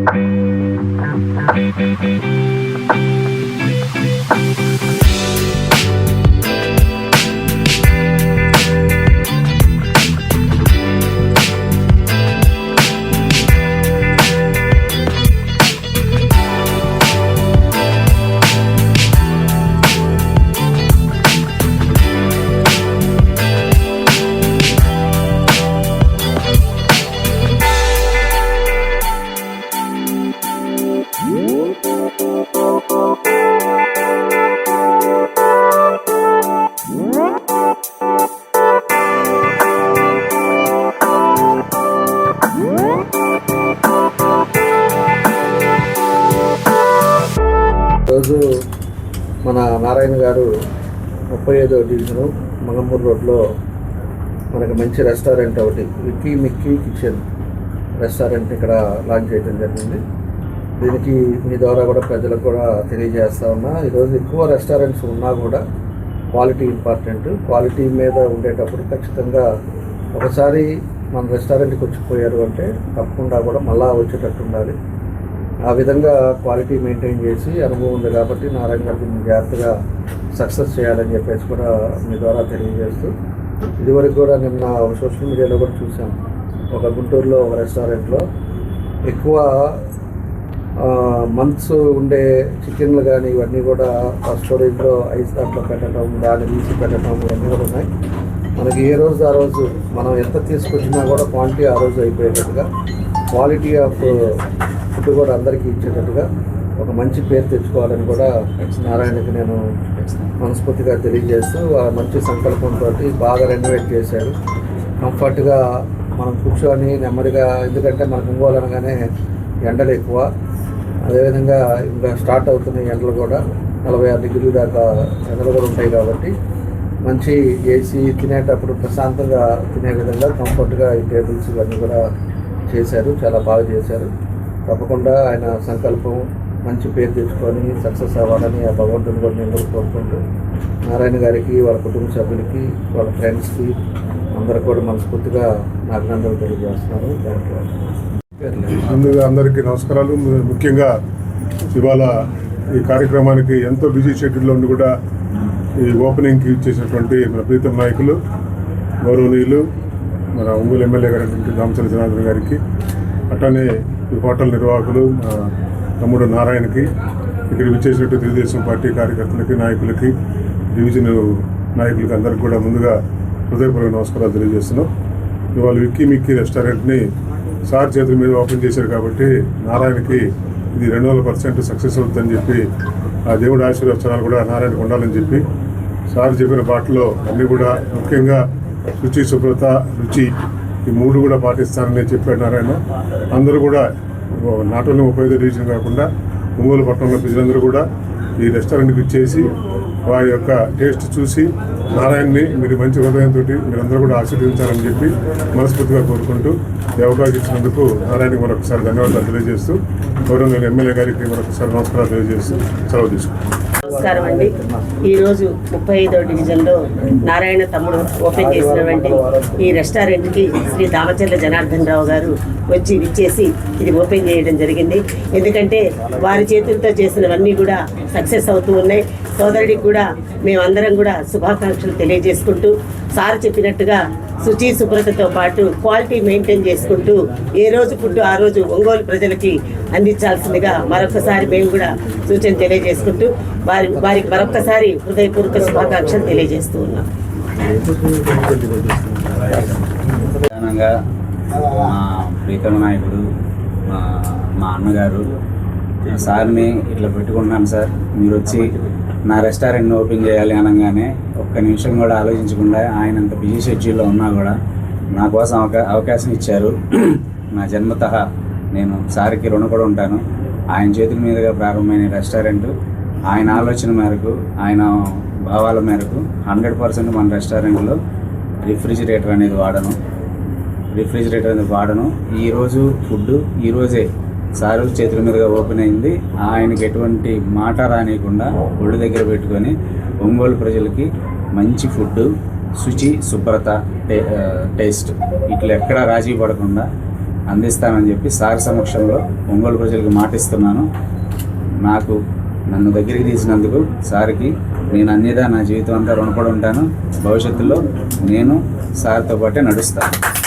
రోజు మన నారాయణ గారు 35వ డివిజను మంగమూరు రోడ్లో మనకి మంచి రెస్టారెంట్ ఒకటి విక్కీ మిక్కీ కిచెన్ రెస్టారెంట్ ఇక్కడ లాంచ్ చేయడం జరిగింది. దీనికి మీ ద్వారా కూడా ప్రజలకు కూడా తెలియజేస్తా ఉన్నా. ఈరోజు ఎక్కువ రెస్టారెంట్స్ ఉన్నా కూడా క్వాలిటీ ఇంపార్టెంట్. క్వాలిటీ మీద ఉండేటప్పుడు ఖచ్చితంగా ఒకసారి మన రెస్టారెంట్కి వచ్చిపోయారు అంటే తప్పకుండా కూడా మళ్ళా వచ్చేటట్టు ఉండాలి. ఆ విధంగా క్వాలిటీ మెయింటైన్ చేసి అనుభవం ఉంది కాబట్టి నారాయణ గారికి జాగ్రత్తగా సక్సెస్ చేయాలని చెప్పేసి కూడా మీ ద్వారా తెలియజేస్తూ, ఇదివరకు కూడా నిన్న సోషల్ మీడియాలో కూడా చూసాం, ఒక గుంటూరులో ఒక రెస్టారెంట్లో ఎక్కువ మంత్స్ ఉండే చికెన్లు కానీ ఇవన్నీ కూడా స్టోరేజ్లో ఐస్ దాంట్లో పెట్టడం, దాన్ని తీసి పెట్టడం ఇవన్నీ కూడా ఉన్నాయి. మనకి ఏ రోజు ఆ రోజు మనం ఎంత తీసుకొచ్చినా కూడా క్వాంటిటీ ఆ రోజు అయిపోయేటట్టుగా, క్వాలిటీ ఆఫ్ ఫుడ్ కూడా అందరికీ ఇచ్చేటట్టుగా ఒక మంచి పేరు తెచ్చుకోవాలని కూడా నారాయణకి నేను మనస్ఫూర్తిగా తెలియజేస్తూ, ఆ మంచి సంకల్పంతో బాగా రెనోవేట్ చేశారు. కంఫర్ట్గా మనం కూర్చొని నెమ్మదిగా, ఎందుకంటే మనకు ఒంగోలు అనగానే ఎండలు ఎక్కువ, అదేవిధంగా ఇంకా స్టార్ట్ అవుతున్నాయి ఎండలు కూడా 46 డిగ్రీల దాకా ఎండలు కూడా ఉంటాయి కాబట్టి మంచి ఏసీ తినేటప్పుడు ప్రశాంతంగా తినే విధంగా కంఫర్ట్గా ఈ టేబుల్స్ ఇవన్నీ కూడా చేశారు. చాలా బాగా చేశారు. తప్పకుండా ఆయన సంకల్పం మంచి పేరు తెచ్చుకొని సక్సెస్ అవ్వాలని ఆ భగవంతుని కూడా నేను కోరుకుంటూ, నారాయణ గారికి, వాళ్ళ కుటుంబ సభ్యులకి, వాళ్ళ ఫ్రెండ్స్కి అందరూ కూడా మనస్ఫూర్తిగా అభినందనలు తెలియజేస్తున్నారు. ముందుగా అందరికీ నమస్కారాలు. ముఖ్యంగా ఇవాళ ఈ కార్యక్రమానికి ఎంతో బిజీ షెడ్యూల్లో ఉండి కూడా ఈ ఓపెనింగ్కి ఇచ్చేసినటువంటి మన ప్రీతం నాయకులు, గౌరవనీయులు, మన ఒంగోలు ఎమ్మెల్యే గారి దామచర్ల జనార్దన్ గారికి, అట్లానే ఈ హోటల్ నిర్వాహకులు తమ్ముడు నారాయణకి, ఇక్కడ విచ్చేసినట్టు తెలుగుదేశం పార్టీ కార్యకర్తలకి, నాయకులకి, డివిజన్ నాయకులకి అందరికి కూడా ముందుగా హృదయపూర్వక నమస్కారాలు తెలియజేస్తున్నాం. ఇవాళ విక్కీ మిక్కీ రెస్టారెంట్ని సార్ చేతుల మీద ఓపెన్ చేశారు కాబట్టి నారాయణకి ఇది 200% సక్సెస్ అవుతుందని చెప్పి, ఆ దేవుడి ఆశీర్వచనాలు కూడా నారాయణకు ఉండాలని చెప్పి సార్ చెప్పిన బాటలో అన్నీ కూడా, ముఖ్యంగా శుచి, శుభ్రత, రుచి, ఈ 3 కూడా పాటిస్తానని చెప్పాడు నారాయణ. అందరూ కూడా నాట్ ఓన్లీ 35వ డివిజన్ కాకుండా ఒంగోలు పట్టణంలో ప్రజలందరూ కూడా ఈ రెస్టారెంట్కి ఇచ్చేసి వారి యొక్క టేస్ట్ చూసి నారాయణని మీరు మంచి హృదయంతో మీరందరూ కూడా ఆశీర్వదించాలని చెప్పి మనస్ఫూర్తిగా కోరుకుంటూ, ఈ అవకాశం ఇచ్చినందుకు నారాయణకి మరొకసారి ధన్యవాదాలు తెలియజేస్తూ, గౌరవ ఎమ్మెల్యే గారికి మరొకసారి నమస్కారాలు తెలియజేస్తూ సెలవు తీసుకుంటాం. నమస్కారం అండి. ఈరోజు 35వ డివిజన్లో నారాయణ తమ్ముడు ఓపెన్ చేసినటువంటి ఈ రెస్టారెంట్కి శ్రీ దామచర్ల జనార్దన్ రావు గారు వచ్చి విచ్చేసి ఇది ఓపెన్ చేయడం జరిగింది. ఎందుకంటే వారి చేతులతో చేసినవన్నీ కూడా సక్సెస్ అవుతూ ఉన్నాయి. సోదరుడికి కూడా మేమందరం కూడా శుభాకాంక్షలు తెలియజేసుకుంటూ, సార్ చెప్పినట్టుగా శుచి, శుభ్రతతో పాటు క్వాలిటీ మెయింటైన్ చేసుకుంటూ ఏ రోజు ఫుడ్ ఆ రోజు ఒంగోలు ప్రజలకి అందించాల్సిందిగా మరొకసారి మేము కూడా సూచన తెలియజేసుకుంటూ వారికి మరొకసారి హృదయపూర్వక శుభాకాంక్షలు తెలియజేస్తూ ఉన్నాం. ప్రధానంగా మా ప్రీతమ నాయకుడు మా అన్నగారు సార్ని ఇట్లా పెట్టుకుంటున్నాను సార్, మీరు వచ్చి నా రెస్టారెంట్ని ఓపెన్ చేయాలి అనగానే ఒక్క నిమిషం కూడా ఆలోచించకుండా, ఆయన అంత బిజీ షెడ్యూల్లో ఉన్నా కూడా నా కోసం అవకాశం ఇచ్చారు. నా జన్మతః నేను సార్కి రుణపడి ఉంటాను. ఆయన చేతుల మీదుగా ప్రారంభమైన రెస్టారెంట్, ఆయన ఆలోచన మేరకు, ఆయన భావాల మేరకు 100% మన రెస్టారెంట్లో రిఫ్రిజిరేటర్ అనేది వాడను. ఈరోజు ఫుడ్ ఈరోజే సారు చేతుల మీదుగా ఓపెన్ అయింది. ఆయనకి ఎటువంటి మాట రానియకుండా ఒళ్ళు దగ్గర పెట్టుకొని ఒంగోలు ప్రజలకి మంచి ఫుడ్, శుచి, శుభ్రత, టేస్ట్ ఇట్లా ఎక్కడా రాజీ పడకుండా అందిస్తానని చెప్పి సార్ సమక్షంలో ఒంగోలు ప్రజలకు మాటిస్తున్నాను. నన్ను దగ్గరికి తీసినందుకు సార్కి నేను అన్యదా నా జీవితం అంతా రుణపడి ఉంటాను. భవిష్యత్తులో నేను సార్తో పాటే నడుస్తాను.